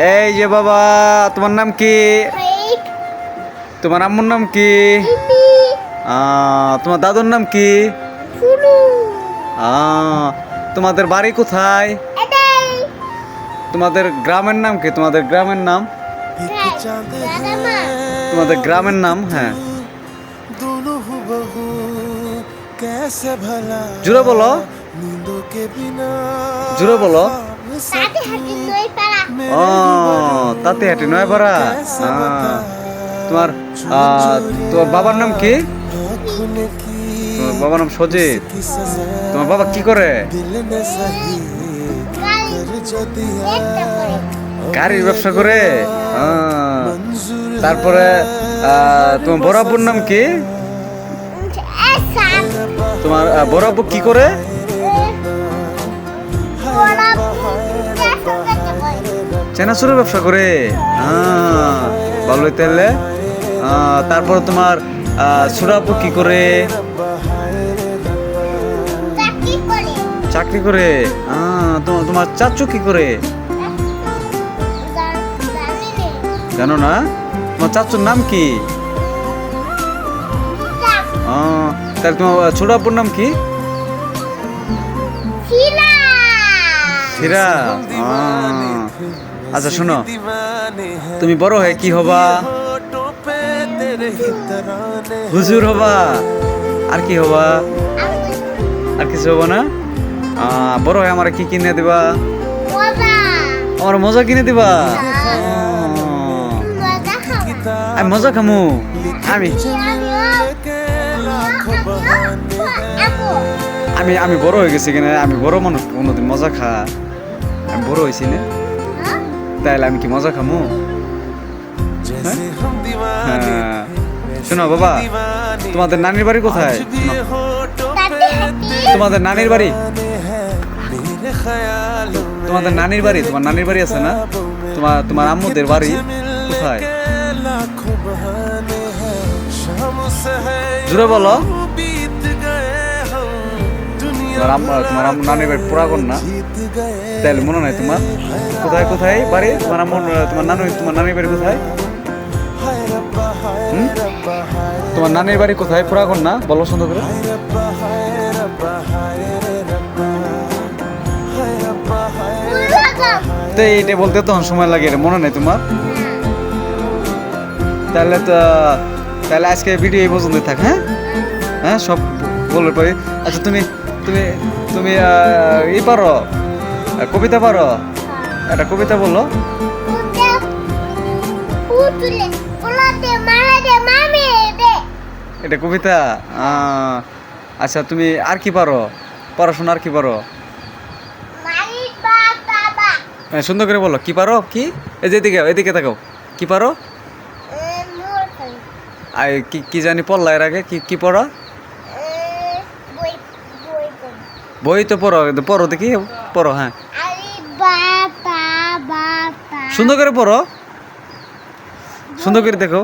এই যে বাবা, তোমার নাম কি? তোমার আম্মুর নাম কি? তোমার দাদুর নাম কি? তোমাদের বাড়ি কোথায়? তোমাদের গ্রামের নাম কি? তোমাদের গ্রামের নাম? তোমাদের গ্রামের নাম? হ্যাঁ, জুড়ে বলো, জুড়ে বলো। ও, তাঁতিহাটি নয়পাড়া। তোমার তোমার বাবার নাম কি? তোমার বাবার নাম সজিত। তোমার বাবা কি করে? গাড়ির ব্যবসা করে। তারপরে তোমার বড় আব্বুর নাম কি? তোমার বড় আব্বু কি করে? চেনাচুরের ব্যবসা করে। ভালোই তাহলে। তারপরে তোমার ছোট আব্বু কি করে? চাকরি করে। তোমার চাচু কি করে? জানো না? তোমার চাচুর নাম কি? তাহলে তোমার ছোট আব্বুর নাম কি? হীরা। আচ্ছা শোনো, তুমি বড় হয়ে কি হবা? হুজুর হবা। আর কি হবা? আর কিছু হবা না? বড় হয়ে আমার কি কিনে দিবা? আমার মজা কিনে দিবা? আমি মজা খামু। আমি আমি আমি বড় হয়ে গেছি কিনা? আমি বড় মানুষ, কোনোদিন মজা খা? আমি বড় হয়েছি না, তাইলে আমি কি মজা খামু? হ্যাঁ, শোনো বাবা, তোমাদের নানির বাড়ি কোথায়? তোমাদের নানির বাড়ি, তোমাদের নানির বাড়ি, তোমার নানির বাড়ি আছে না? তোমার আম্মুদের বাড়ি কোথায়? জুড়ে বলো। তোমার আম্মু নানির বাড়ি পুরাগন না? তাইলে মনে নাই তোমার? কোথায় কোথায় বাড়ি তোমার আম্মুর? তোমার নানির বাড়ি কোথায়? তোমার নানির বাড়ি কোথায়? পুরাগন না? বলো সুন্দর করে। তো এইটা বলতে তখন সময় লাগে, মনে নেই তোমার? তাহলে আজকে ভিডিও এই পর্যন্ত থাক। হ্যাঁ হ্যাঁ, সব বলতে পারি। আচ্ছা তুমি তুমি তুমি ই পারো? কবিতা পারো? একটা কবিতা বলো। এটা কবিতা? আচ্ছা তুমি আর কি পারো? পড়াশোনা আর কি পারো? সুন্দর করে বলো, কি পারো? কি এই যে এদিকে তাকাও, কি পারো? কি জানি পড়লা এর আগে? কি পড়ো? বই তো পড়ো, পড়ো দেখি, পড়ো। হ্যাঁ, সুন্দর করে পড়ো, সুন্দর করে দেখো।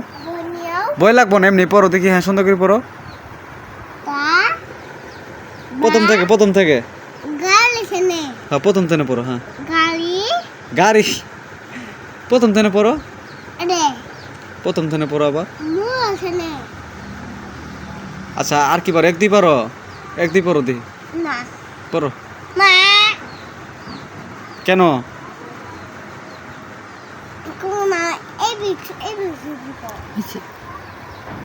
বই লাগবো না, এমনি পড়ো দেখি। হ্যাঁ, সুন্দর করে পড়ো, প্রথম থেকে হ্যাঁ, প্রথম থেকে পড়ো। হ্যাঁ, গাড়ি প্রথম থেকে পড়ো, প্রথম থেকে পড়ো আবার। আচ্ছা আর কি পারো? এক দুই পারো? এক দুই পড়ো দি, পড়ো। কেন?